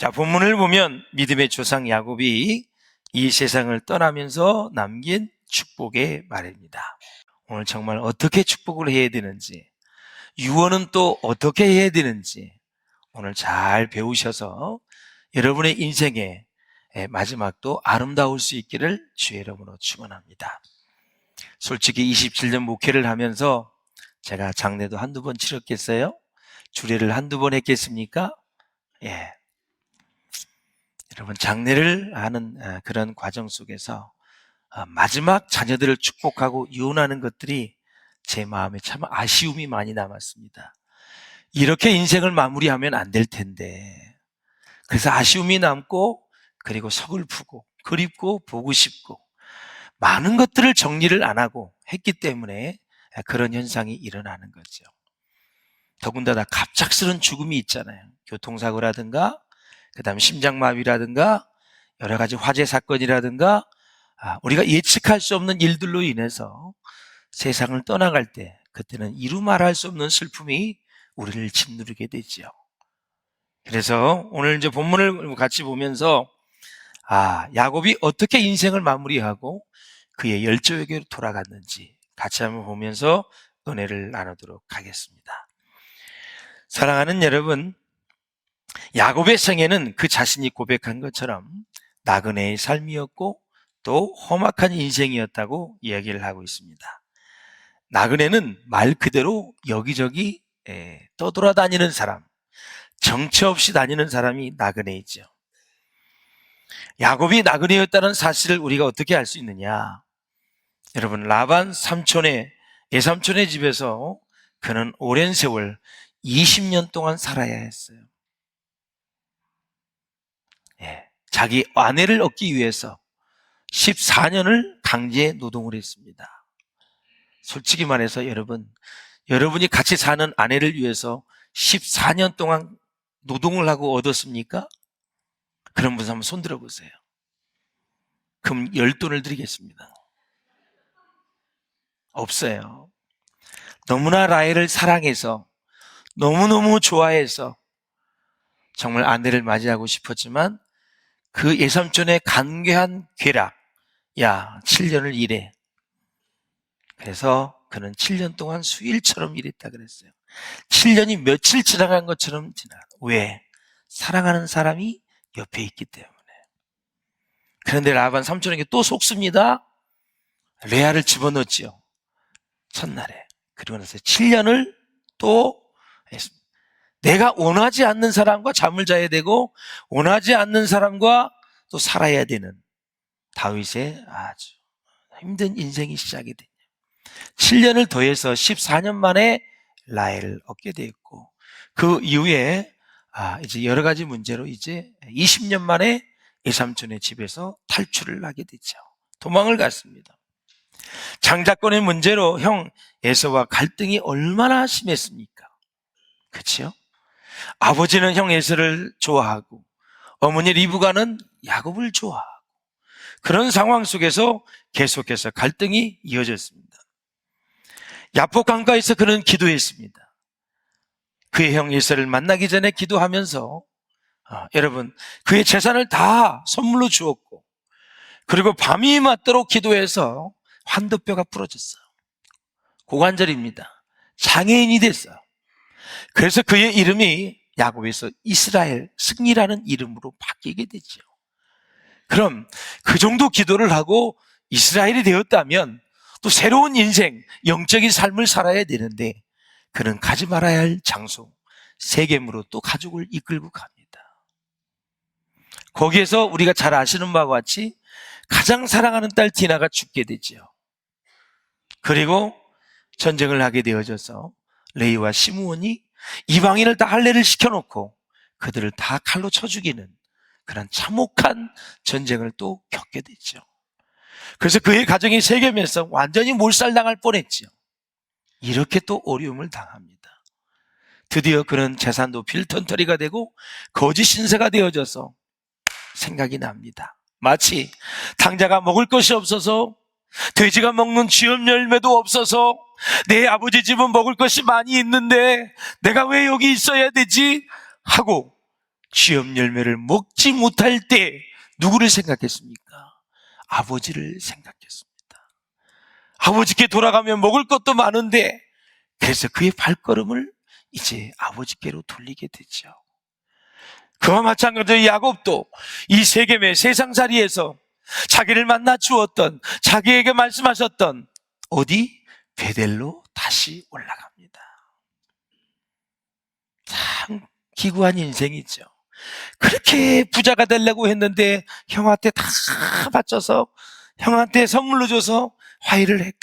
자, 본문을 보면 믿음의 조상 야곱이 이 세상을 떠나면서 남긴 축복의 말입니다. 오늘 정말 어떻게 축복을 해야 되는지, 유언은 또 어떻게 해야 되는지 오늘 잘 배우셔서 여러분의 인생의 마지막도 아름다울 수 있기를 주의 이름으로 축원합니다. 솔직히 27년 목회를 하면서 제가 장례도 한두 번 치렀겠어요? 주례를 한두 번 했겠습니까? 예. 여러분, 장례를 하는 그런 과정 속에서 마지막 자녀들을 축복하고 유언하는 것들이 제 마음에 참 아쉬움이 많이 남았습니다. 이렇게 인생을 마무리하면 안 될 텐데, 그래서 아쉬움이 남고, 그리고 서글프고 그립고 보고 싶고 많은 것들을 정리를 안 하고 했기 때문에 그런 현상이 일어나는 거죠. 더군다나 갑작스런 죽음이 있잖아요. 교통사고라든가 그 다음에 심장마비라든가 여러 가지 화재 사건이라든가 우리가 예측할 수 없는 일들로 인해서 세상을 떠나갈 때 그때는 이루 말할 수 없는 슬픔이 우리를 짓누르게 되죠. 그래서 오늘 이제 본문을 같이 보면서 야곱이 어떻게 인생을 마무리하고 그의 열조에게로 돌아갔는지 같이 한번 보면서 은혜를 나누도록 하겠습니다. 사랑하는 여러분, 야곱의 생애는 그 자신이 고백한 것처럼 나그네의 삶이었고 또 험악한 인생이었다고 이야기를 하고 있습니다. 나그네는 말 그대로 여기저기 떠돌아다니는 사람, 정처 없이 다니는 사람이 나그네이죠. 야곱이 나그네였다는 사실을 우리가 어떻게 알 수 있느냐? 여러분, 라반 예삼촌의 집에서 그는 오랜 세월 20년 동안 살아야 했어요. 자기 아내를 얻기 위해서 14년을 강제 노동을 했습니다. 솔직히 말해서 여러분이 같이 사는 아내를 위해서 14년 동안 노동을 하고 얻었습니까? 그런 분 한번 손 들어보세요. 그럼 10돈을 드리겠습니다. 없어요. 너무나 라헬을 사랑해서 너무너무 좋아해서 정말 아내를 맞이하고 싶었지만 그 예삼촌의 간괴한 괴락, 7년을 일해. 그래서 그는 7년 동안 수일처럼 일했다 그랬어요. 7년이 며칠 지나간 것처럼 왜? 사랑하는 사람이 옆에 있기 때문에. 그런데 라반 삼촌에게 또 속습니다. 레아를 집어넣었지요. 첫날에. 그리고 나서 7년을 또 했습니다. 내가 원하지 않는 사람과 잠을 자야 되고 원하지 않는 사람과 또 살아야 되는 다윗의 아주 힘든 인생이 시작이 되네요. 7년을 더해서 14년 만에 라헬을 얻게 되었고 그 이후에 이제 여러 가지 문제로 이제 20년 만에 예삼촌의 집에서 탈출을 하게 되죠. 도망을 갔습니다. 장자권의 문제로 형 에서와 갈등이 얼마나 심했습니까? 그렇죠? 아버지는 형 에서를 좋아하고 어머니 리브가는 야곱을 좋아하고 그런 상황 속에서 계속해서 갈등이 이어졌습니다. 야복 강가에서 그는 기도했습니다. 그의 형 에서를 만나기 전에 기도하면서 여러분 그의 재산을 다 선물로 주었고 그리고 밤이 맞도록 기도해서 환도뼈가 부러졌어요. 고관절입니다. 장애인이 됐어요. 그래서 그의 이름이 야곱에서 이스라엘, 승리라는 이름으로 바뀌게 되죠. 그럼 그 정도 기도를 하고 이스라엘이 되었다면 또 새로운 인생, 영적인 삶을 살아야 되는데 그는 가지 말아야 할 장소, 세겜으로 또 가족을 이끌고 갑니다. 거기에서 우리가 잘 아시는 바와 같이 가장 사랑하는 딸 디나가 죽게 되죠. 그리고 전쟁을 하게 되어져서 레이와 시므온이 이방인을 다 할례를 시켜놓고 그들을 다 칼로 쳐 죽이는 그런 참혹한 전쟁을 또 겪게 되죠. 그래서 그의 가정이 세겜에서 완전히 몰살당할 뻔했죠. 이렇게 또 어려움을 당합니다. 드디어 그는 재산도 빌턴터리가 되고 거짓 신세가 되어져서 생각이 납니다. 마치 당자가 먹을 것이 없어서 돼지가 먹는 쥐염 열매도 없어서 내 아버지 집은 먹을 것이 많이 있는데 내가 왜 여기 있어야 되지? 하고 시험 열매를 먹지 못할 때 누구를 생각했습니까? 아버지를 생각했습니다. 아버지께 돌아가면 먹을 것도 많은데, 그래서 그의 발걸음을 이제 아버지께로 돌리게 되죠. 그와 마찬가지로 야곱도 이 세겜의 세상살이에서 자기를 만나 주었던, 자기에게 말씀하셨던 어디? 베델로 다시 올라갑니다. 참 기구한 인생이죠. 그렇게 부자가 되려고 했는데 형한테 다 바쳐서, 형한테 선물로 줘서 화해를 했고,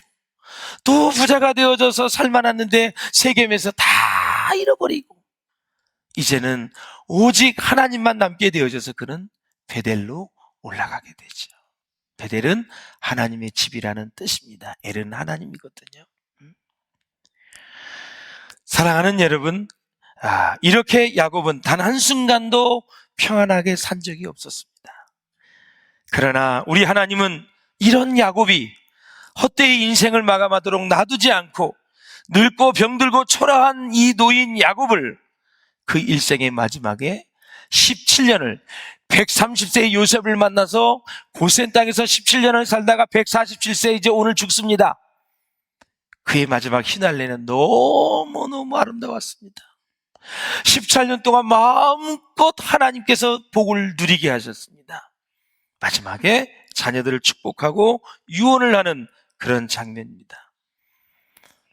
또 부자가 되어져서 살만했는데 세겜에서 다 잃어버리고, 이제는 오직 하나님만 남게 되어져서 그는 베델로 올라가게 되죠. 베델은 하나님의 집이라는 뜻입니다. 엘은 하나님이거든요. 사랑하는 여러분, 이렇게 야곱은 단 한순간도 평안하게 산 적이 없었습니다. 그러나 우리 하나님은 이런 야곱이 헛되이 인생을 마감하도록 놔두지 않고, 늙고 병들고 초라한 이 노인 야곱을 그 일생의 마지막에 17년을, 130세의 요셉을 만나서 고센 땅에서 17년을 살다가 147세 이제 오늘 죽습니다. 그의 마지막 휘날레는 너무너무 아름다웠습니다. 14년 동안 마음껏 하나님께서 복을 누리게 하셨습니다. 마지막에 자녀들을 축복하고 유언을 하는 그런 장면입니다.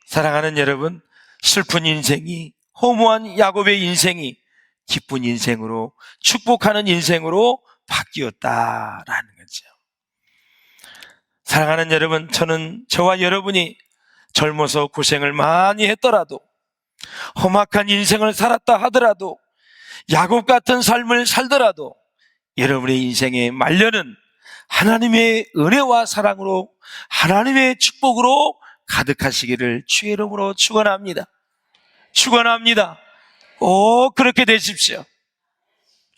사랑하는 여러분, 슬픈 인생이, 허무한 야곱의 인생이 기쁜 인생으로, 축복하는 인생으로 바뀌었다라는 거죠. 사랑하는 여러분, 저와 여러분이 젊어서 고생을 많이 했더라도, 험악한 인생을 살았다 하더라도, 야곱 같은 삶을 살더라도 여러분의 인생의 말년은 하나님의 은혜와 사랑으로, 하나님의 축복으로 가득하시기를 주의 이름으로 축원합니다. 축원합니다. 꼭 그렇게 되십시오.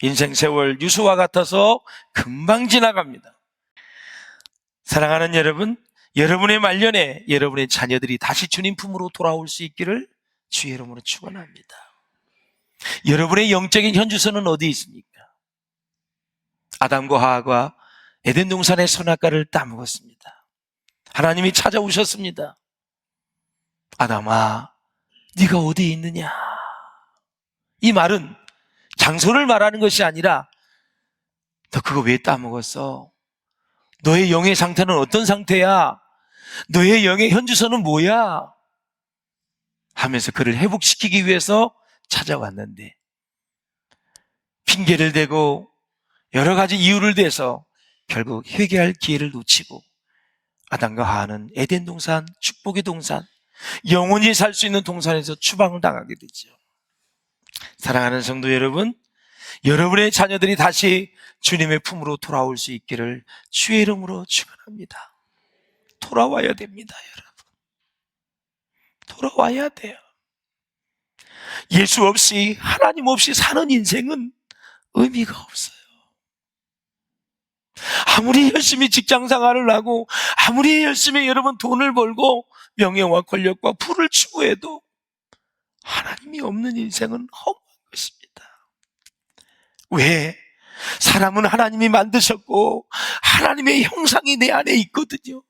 인생 세월 유수와 같아서 금방 지나갑니다. 사랑하는 여러분, 여러분의 말년에 여러분의 자녀들이 다시 주님 품으로 돌아올 수 있기를 주의 이름으로 축원합니다. 여러분의 영적인 현주소는 어디 있습니까? 아담과 하와가 에덴 동산의 선악과를 따먹었습니다. 하나님이 찾아오셨습니다. 아담아, 네가 어디에 있느냐? 이 말은 장소를 말하는 것이 아니라, 너 그거 왜 따먹었어? 너의 영의 상태는 어떤 상태야? 너의 영의 현주소는 뭐야? 하면서 그를 회복시키기 위해서 찾아왔는데, 핑계를 대고 여러 가지 이유를 대서 결국 회개할 기회를 놓치고 아담과 하와는 에덴 동산, 축복의 동산, 영원히 살 수 있는 동산에서 추방을 당하게 되죠. 사랑하는 성도 여러분, 여러분의 자녀들이 다시 주님의 품으로 돌아올 수 있기를 주의 이름으로 축원합니다. 돌아와야 됩니다, 여러분. 돌아와야 돼요. 예수 없이, 하나님 없이 사는 인생은 의미가 없어요. 아무리 열심히 직장 생활을 하고, 아무리 열심히 여러분 돈을 벌고 명예와 권력과 부를 추구해도 하나님이 없는 인생은 허무한 것입니다. 왜? 사람은 하나님이 만드셨고 하나님의 형상이 내 안에 있거든요.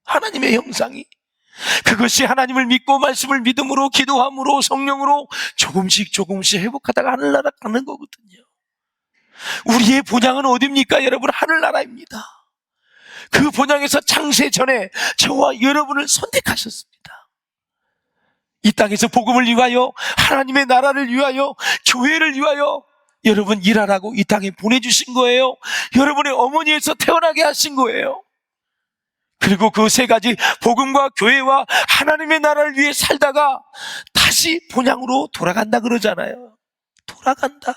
하나님의 형상이. 그것이 하나님을 믿고 말씀을 믿음으로, 기도함으로, 성령으로 조금씩 회복하다가 하늘나라 가는 거거든요. 우리의 본향은 어디입니까? 여러분, 하늘나라입니다. 그 본향에서 창세 전에 저와 여러분을 선택하셨습니다. 이 땅에서 복음을 위하여, 하나님의 나라를 위하여, 교회를 위하여 여러분 일하라고 이 땅에 보내주신 거예요. 여러분의 어머니에서 태어나게 하신 거예요. 그리고 그 세 가지, 복음과 교회와 하나님의 나라를 위해 살다가 다시 본향으로 돌아간다 그러잖아요. 돌아간다.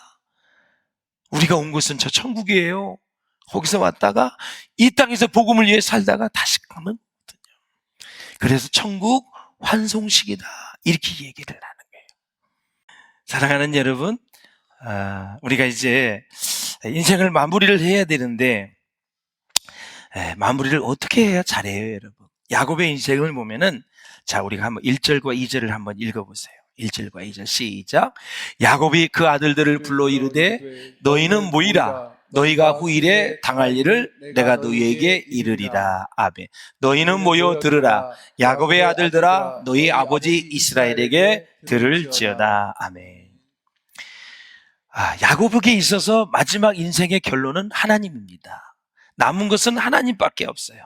우리가 온 곳은 저 천국이에요. 거기서 왔다가 이 땅에서 복음을 위해 살다가 다시 가는 거거든요. 그래서 천국 환송식이다, 이렇게 얘기를 하는 거예요. 사랑하는 여러분, 우리가 이제 인생을 마무리를 해야 되는데, 마무리를 어떻게 해야 잘해요, 여러분? 야곱의 인생을 보면은, 자, 우리가 한번 1절과 2절을 한번 읽어보세요. 1절과 2절 시작. 야곱이 그 아들들을 불러 이르되 너희는 모이라. 너희가 후일에 당할 일을 내가 너희에게 이르리라. 아멘. 너희는 모여 들으라. 야곱의 아들들아 너희 아버지 이스라엘에게 들을지어다. 아멘. 야곱에게 있어서 마지막 인생의 결론은 하나님입니다. 남은 것은 하나님밖에 없어요.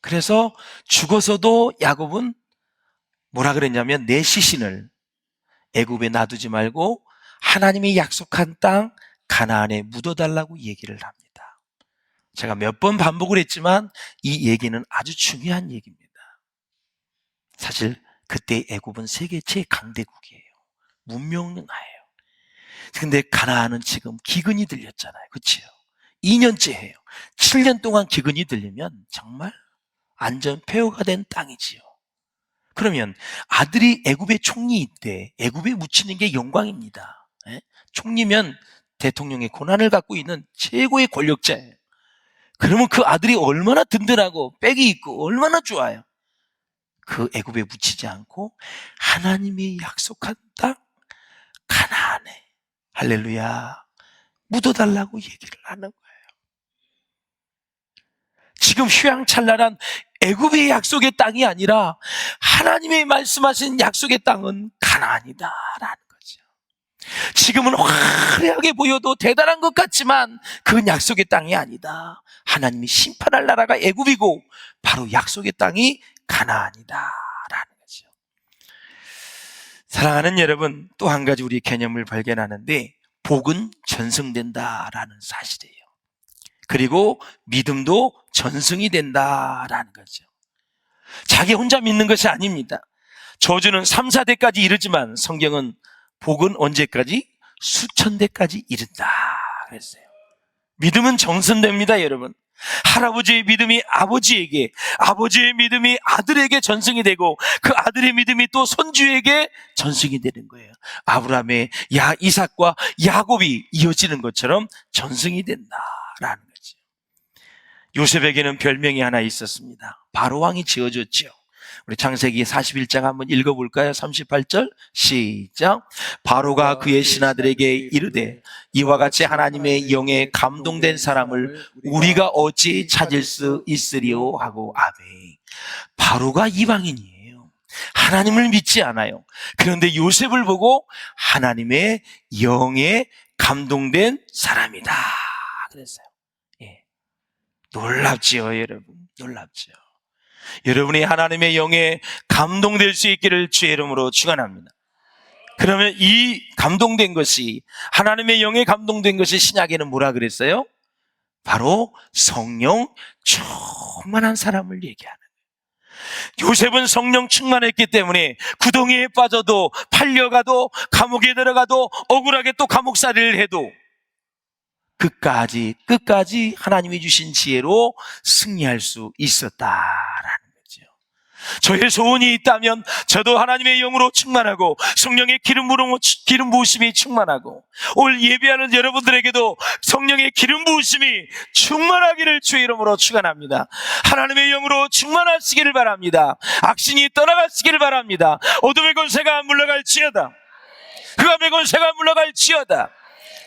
그래서 죽어서도 야곱은 뭐라 그랬냐면 내 시신을 애굽에 놔두지 말고 하나님이 약속한 땅 가나안에 묻어달라고 얘기를 합니다. 제가 몇 번 반복을 했지만 이 얘기는 아주 중요한 얘기입니다. 사실 그때 애굽은 세계 최강대국이에요. 문명나라예요. 근데 가나안은 지금 기근이 들렸잖아요. 그렇죠? 2년째 해요. 7년 동안 기근이 들리면 정말 안전 폐허가 된 땅이지요. 그러면 아들이 애굽의 총리일 때 애굽에 묻히는 게 영광입니다. 총리면 대통령의 권한을 갖고 있는 최고의 권력자예요. 그러면 그 아들이 얼마나 든든하고 빽이 있고 얼마나 좋아요. 그 애굽에 묻히지 않고 하나님이 약속한 땅 가나안에 할렐루야 묻어달라고 얘기를 하는 거예요. 지금 휘황찬란한 애굽의 약속의 땅이 아니라 하나님의 말씀하신 약속의 땅은 가나안이다라는 거죠. 지금은 화려하게 보여도 대단한 것 같지만 그건 약속의 땅이 아니다. 하나님이 심판할 나라가 애굽이고 바로 약속의 땅이 가나안이다라는 거죠. 사랑하는 여러분, 또 한 가지 우리 개념을 발견하는데 복은 전승된다라는 사실이에요. 그리고 믿음도 전승이 된다라는 거죠. 자기 혼자 믿는 것이 아닙니다. 저주는 3, 4대까지 이르지만 성경은 복은 언제까지? 수천 대까지 이른다 그랬어요. 믿음은 전승됩니다, 여러분. 할아버지의 믿음이 아버지에게, 아버지의 믿음이 아들에게 전승이 되고 그 아들의 믿음이 또 손주에게 전승이 되는 거예요. 아브라함의 이삭과 야곱이 이어지는 것처럼 전승이 된다라는 거죠. 요셉에게는 별명이 하나 있었습니다. 바로왕이 지어줬죠. 우리 창세기 41장 한번 읽어볼까요? 38절 시작. 바로가 그의 신하들에게 이르되 이와 같이 하나님의 영에 감동된 사람을 우리가 어찌 찾을 수 있으리요 하고 아멘. 바로가 이방인이에요. 하나님을 믿지 않아요. 그런데 요셉을 보고 하나님의 영에 감동된 사람이다 그랬어요. 놀랍지요, 여러분. 놀랍지요. 여러분이 하나님의 영에 감동될 수 있기를 주의 이름으로 축원합니다. 그러면 이 감동된 것이, 하나님의 영에 감동된 것이 신약에는 뭐라 그랬어요? 바로 성령 충만한 사람을 얘기하는 거예요. 요셉은 성령 충만했기 때문에 구덩이에 빠져도, 팔려가도, 감옥에 들어가도, 억울하게 또 감옥살이를 해도 끝까지 하나님이 주신 지혜로 승리할 수 있었다라는 거죠. 저의 소원이 있다면 저도 하나님의 영으로 충만하고 성령의 기름 부으심이 충만하고 오늘 예배하는 여러분들에게도 성령의 기름 부으심이 충만하기를 주의 이름으로 축원합니다. 하나님의 영으로 충만하시기를 바랍니다. 악신이 떠나가시기를 바랍니다. 어둠의 권세가 물러갈지어다. 흑암의 권세가 물러갈지어다.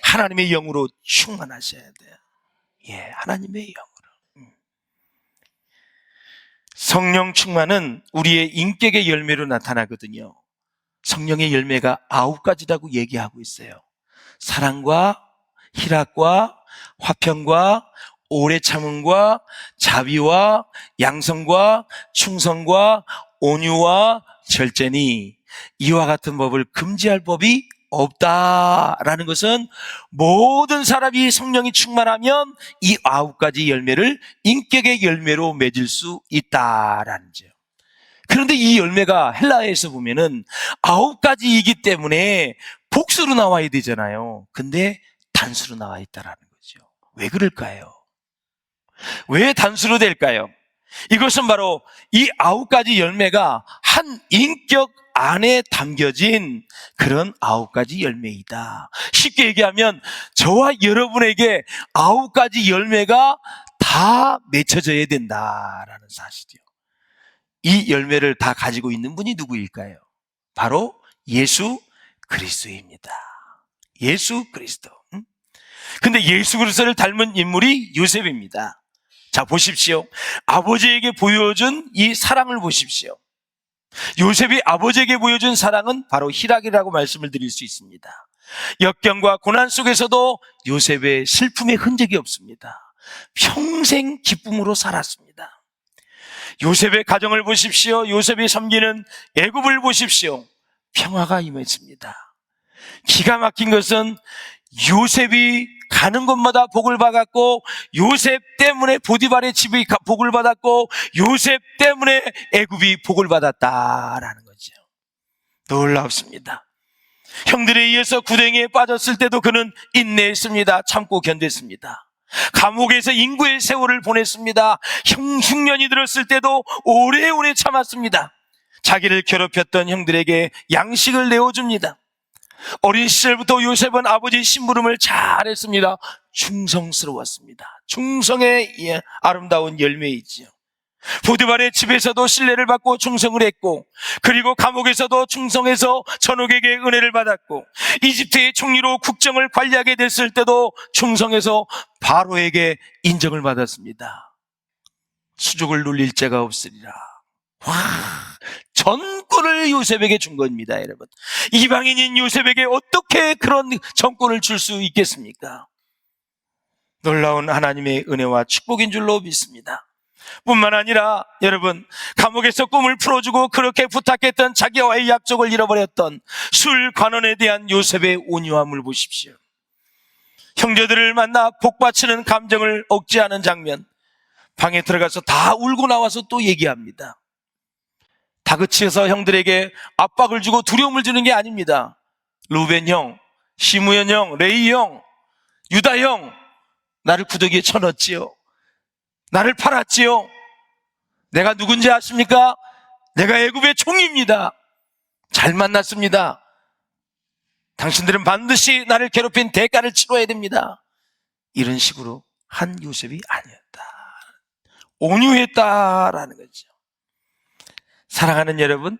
하나님의 영으로 충만하셔야 돼요. 하나님의 영으로. 성령 충만은 우리의 인격의 열매로 나타나거든요. 성령의 열매가 9가지라고 얘기하고 있어요. 사랑과 희락과 화평과 오래 참음과 자비와 양성과 충성과 온유와 절제니 이와 같은 법을 금지할 법이 없다라는 것은 모든 사람이 성령이 충만하면 이 9가지 열매를 인격의 열매로 맺을 수 있다라는 거죠. 그런데 이 열매가 헬라어에서 보면은 9가지이기 때문에 복수로 나와야 되잖아요. 근데 단수로 나와 있다라는 거죠. 왜 그럴까요? 왜 단수로 될까요? 이것은 바로 이 9가지 열매가 한 인격 안에 담겨진 그런 9가지 열매이다. 쉽게 얘기하면 저와 여러분에게 9가지 열매가 다 맺혀져야 된다라는 사실이요. 이 열매를 다 가지고 있는 분이 누구일까요? 바로 예수 그리스도입니다. 예수 그리스도. 근데 예수 그리스도를 닮은 인물이 요셉입니다. 자, 보십시오. 아버지에게 보여준 이 사랑을 보십시오. 요셉이 아버지에게 보여준 사랑은 바로 희락이라고 말씀을 드릴 수 있습니다. 역경과 고난 속에서도 요셉의 슬픔의 흔적이 없습니다. 평생 기쁨으로 살았습니다. 요셉의 가정을 보십시오. 요셉이 섬기는 애굽을 보십시오. 평화가 임했습니다. 기가 막힌 것은 요셉이 가는 곳마다 복을 받았고, 요셉 때문에 보디발의 집이 복을 받았고, 요셉 때문에 애굽이 복을 받았다라는 거죠. 놀랍습니다. 형들에 의해서 구덩이에 빠졌을 때도 그는 인내했습니다. 참고 견뎠습니다. 감옥에서 인구의 세월을 보냈습니다. 흉년이 들었을 때도 오래오래 참았습니다. 자기를 괴롭혔던 형들에게 양식을 내어줍니다. 어린 시절부터 요셉은 아버지 심부름을 잘했습니다. 충성스러웠습니다. 충성의 아름다운 열매이지요. 보디발의 집에서도 신뢰를 받고 충성을 했고, 그리고 감옥에서도 충성해서 전옥에게 은혜를 받았고, 이집트의 총리로 국정을 관리하게 됐을 때도 충성해서 바로에게 인정을 받았습니다. 수족을 눌릴 자가 없으리라. 와, 전권을 요셉에게 준 겁니다, 여러분. 이방인인 요셉에게 어떻게 그런 전권을 줄 수 있겠습니까? 놀라운 하나님의 은혜와 축복인 줄로 믿습니다. 뿐만 아니라 여러분, 감옥에서 꿈을 풀어주고 그렇게 부탁했던 자기와의 약속을 잃어버렸던 술 관원에 대한 요셉의 온유함을 보십시오. 형제들을 만나 복받치는 감정을 억제하는 장면, 방에 들어가서 다 울고 나와서 또 얘기합니다. 다그치어서 형들에게 압박을 주고 두려움을 주는 게 아닙니다. 루벤 형, 시므온 형, 레위 형, 유다 형, 나를 구더기에 쳐넣었지요. 나를 팔았지요. 내가 누군지 아십니까? 내가 애굽의 총리입니다. 잘 만났습니다. 당신들은 반드시 나를 괴롭힌 대가를 치러야 됩니다. 이런 식으로 한 요셉이 아니었다. 온유했다라는 거죠. 사랑하는 여러분,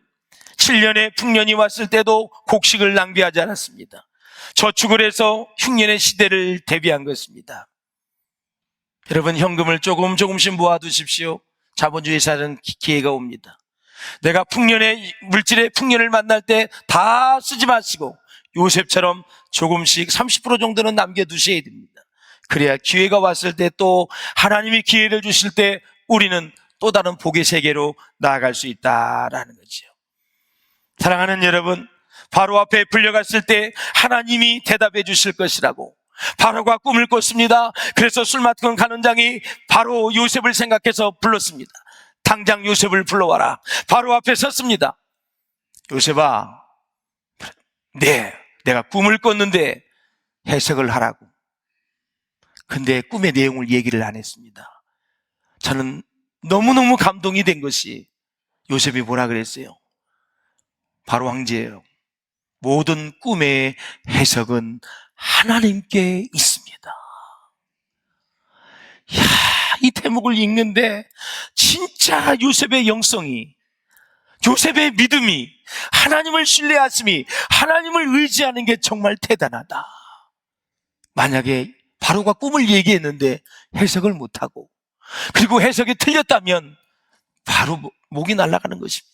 7년의 풍년이 왔을 때도 곡식을 낭비하지 않았습니다. 저축을 해서 흉년의 시대를 대비한 것입니다. 여러분, 현금을 조금씩 모아두십시오. 자본주의 사는 기회가 옵니다. 내가 물질의 풍년을 만날 때 다 쓰지 마시고 요셉처럼 조금씩 30% 정도는 남겨두셔야 됩니다. 그래야 기회가 왔을 때, 또 하나님이 기회를 주실 때 우리는 또 다른 복의 세계로 나아갈 수 있다라는 거죠. 사랑하는 여러분, 바로 앞에 불려갔을 때 하나님이 대답해 주실 것이라고 바로가 꿈을 꿨습니다. 그래서 술 맡은 간원장이 바로 요셉을 생각해서 불렀습니다. 당장 요셉을 불러와라. 바로 앞에 섰습니다. 요셉아, 네, 내가 꿈을 꿨는데 해석을 하라고. 근데 꿈의 내용을 얘기를 안 했습니다. 저는 너무너무 감동이 된 것이, 요셉이 뭐라 그랬어요? 바로 황제예요. 모든 꿈의 해석은 하나님께 있습니다. 이야, 이 대목을 읽는데 진짜 요셉의 영성이, 요셉의 믿음이, 하나님을 신뢰하심이, 하나님을 의지하는 게 정말 대단하다. 만약에 바로가 꿈을 얘기했는데 해석을 못하고, 그리고 해석이 틀렸다면 바로 목이 날아가는 것입니다.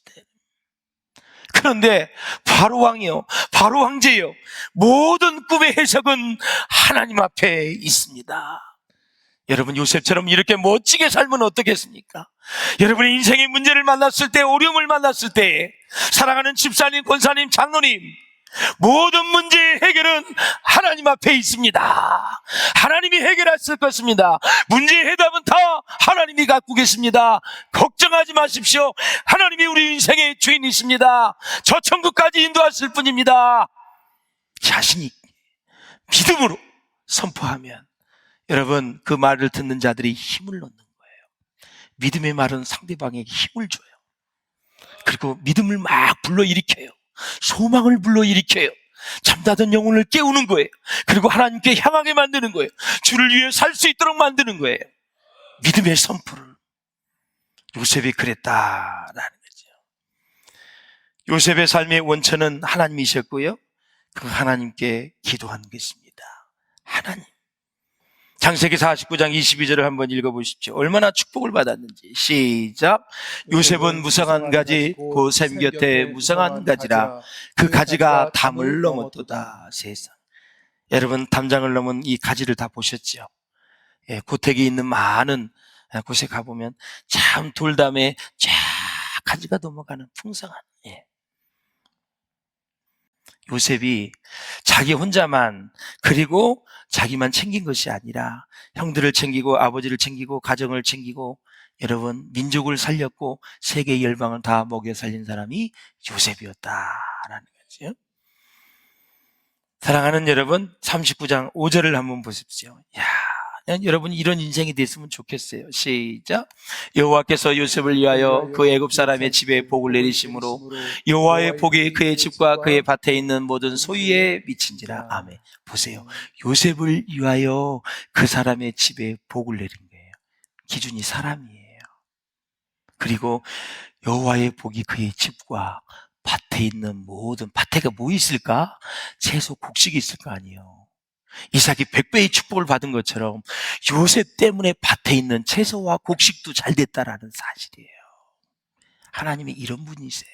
그런데 바로 왕이요, 바로 황제요, 모든 꿈의 해석은 하나님 앞에 있습니다. 여러분, 요셉처럼 이렇게 멋지게 살면 어떻겠습니까? 여러분의 인생의 문제를 만났을 때, 어려움을 만났을 때, 사랑하는 집사님, 권사님, 장로님, 모든 문제의 해결은 하나님 앞에 있습니다. 하나님이 해결하실 것입니다. 문제의 해답은 다 하나님이 갖고 계십니다. 걱정하지 마십시오. 하나님이 우리 인생의 주인이십니다. 저 천국까지 인도하실 분입니다. 자신이 믿음으로 선포하면, 여러분, 그 말을 듣는 자들이 힘을 얻는 거예요. 믿음의 말은 상대방에게 힘을 줘요. 그리고 믿음을 막 불러일으켜요. 소망을 불러일으켜요. 잠자던 영혼을 깨우는 거예요. 그리고 하나님께 향하게 만드는 거예요. 주를 위해 살 수 있도록 만드는 거예요. 믿음의 선포를 요셉이 그랬다라는 거죠. 요셉의 삶의 원천은 하나님이셨고요. 그 하나님께 기도한 것입니다. 하나님. 창세기 49장 22절을 한번 읽어보십시오. 얼마나 축복을 받았는지. 시작. 요셉은 무성한 가지 그 샘 곁에 무성한 가지라 그 가지가 담을 넘었도다. 세상. 여러분, 담장을 넘은 이 가지를 다 보셨죠? 예, 고택이 있는 많은 곳에 가보면 참 돌담에 쫙 가지가 넘어가는 풍성한, 예. 요셉이 자기 혼자만, 그리고 자기만 챙긴 것이 아니라 형들을 챙기고 아버지를 챙기고 가정을 챙기고, 여러분, 민족을 살렸고 세계 열방을 다 먹여 살린 사람이 요셉이었다라는 거죠. 사랑하는 여러분, 39장 5절을 한번 보십시오. 야, 여러분 이런 인생이 됐으면 좋겠어요. 시작. 여호와께서 요셉을 위하여 그 애굽 사람의 집에 복을 내리심으로 여호와의 복이 그의 집과 그의 밭에 있는 모든 소유에 미친지라. 아멘. 보세요. 요셉을 위하여 그 사람의 집에 복을 내린 거예요. 기준이 사람이에요. 그리고 여호와의 복이 그의 집과 밭에 있는 모든, 밭에가 뭐 있을까? 채소, 곡식이 있을 거 아니에요. 이삭이 100배의 축복을 받은 것처럼 요셉 때문에 밭에 있는 채소와 곡식도 잘 됐다라는 사실이에요. 하나님이 이런 분이세요.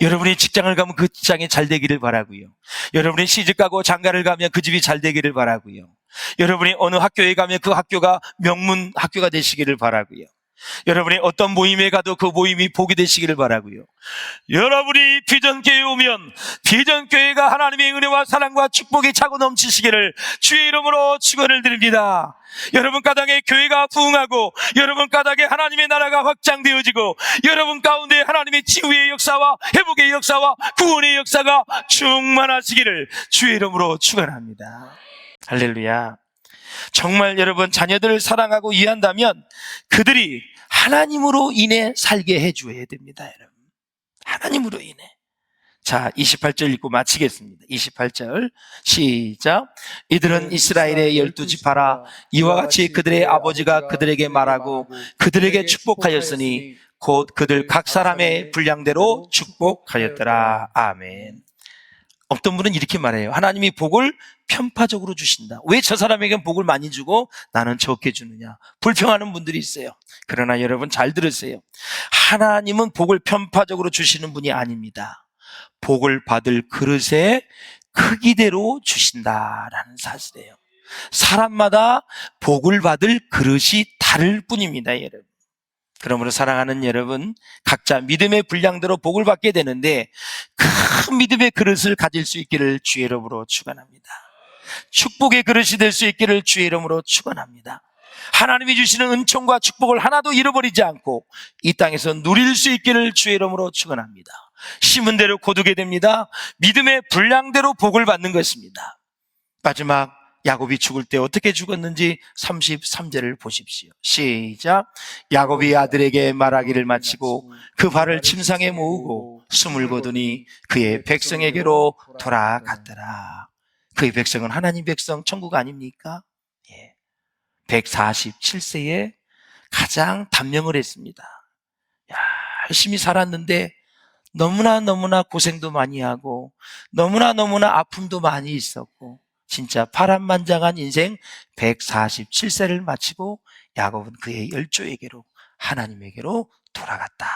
여러분이 직장을 가면 그 직장이 잘 되기를 바라고요. 여러분이 시집 가고 장가를 가면 그 집이 잘 되기를 바라고요. 여러분이 어느 학교에 가면 그 학교가 명문 학교가 되시기를 바라고요. 여러분이 어떤 모임에 가도 그 모임이 복이 되시기를 바라고요. 여러분이 비전교회에 오면 비전교회가 하나님의 은혜와 사랑과 축복이 차고 넘치시기를 주의 이름으로 축원을 드립니다. 여러분 가정에 교회가 부흥하고 여러분 가정에 하나님의 나라가 확장되어지고 여러분 가운데 하나님의 치유의 역사와 회복의 역사와 구원의 역사가 충만하시기를 주의 이름으로 축원합니다. 할렐루야. 정말 여러분 자녀들을 사랑하고 이해한다면 그들이 하나님으로 인해 살게 해줘야 됩니다. 여러분, 하나님으로 인해. 자, 28절 읽고 마치겠습니다. 28절 시작. 이들은 이스라엘의 12지파라. 이와 같이 그들의 아버지가 그들에게 말하고 그들에게 축복하였으니 곧 그들 각 사람의 분량대로 축복하였더라. 아멘. 어떤 분은 이렇게 말해요. 하나님이 복을 편파적으로 주신다. 왜 저 사람에겐 복을 많이 주고 나는 적게 주느냐. 불평하는 분들이 있어요. 그러나 여러분 잘 들으세요. 하나님은 복을 편파적으로 주시는 분이 아닙니다. 복을 받을 그릇의 크기대로 주신다라는 사실이에요. 사람마다 복을 받을 그릇이 다를 뿐입니다, 여러분. 그러므로 사랑하는 여러분, 각자 믿음의 분량대로 복을 받게 되는데 큰 믿음의 그릇을 가질 수 있기를 주의 이름으로 축원합니다. 축복의 그릇이 될 수 있기를 주의 이름으로 축원합니다. 하나님이 주시는 은총과 축복을 하나도 잃어버리지 않고 이 땅에서 누릴 수 있기를 주의 이름으로 축원합니다. 심은 대로 거두게 됩니다. 믿음의 분량대로 복을 받는 것입니다. 마지막 야곱이 죽을 때 어떻게 죽었는지 33절을 보십시오. 시작. 야곱이 아들에게 말하기를 마치고 그 발을 침상에 모으고 숨을 거두니 그의 백성에게로 돌아갔더라. 그의 백성은 하나님 백성, 천국 아닙니까? 예. 147세에 가장 단명을 했습니다. 열심히 살았는데 너무나 고생도 많이 하고 너무나 아픔도 많이 있었고 진짜 파란만장한 인생 147세를 마치고 야곱은 그의 열조에게로 하나님에게로 돌아갔다.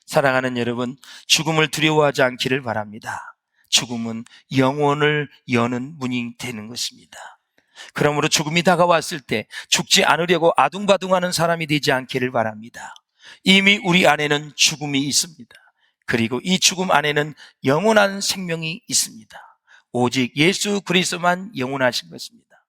사랑하는 여러분, 죽음을 두려워하지 않기를 바랍니다. 죽음은 영혼을 여는 문이 되는 것입니다. 그러므로 죽음이 다가왔을 때 죽지 않으려고 아둥바둥하는 사람이 되지 않기를 바랍니다. 이미 우리 안에는 죽음이 있습니다. 그리고 이 죽음 안에는 영원한 생명이 있습니다. 오직 예수 그리스도만 영원하신 것입니다.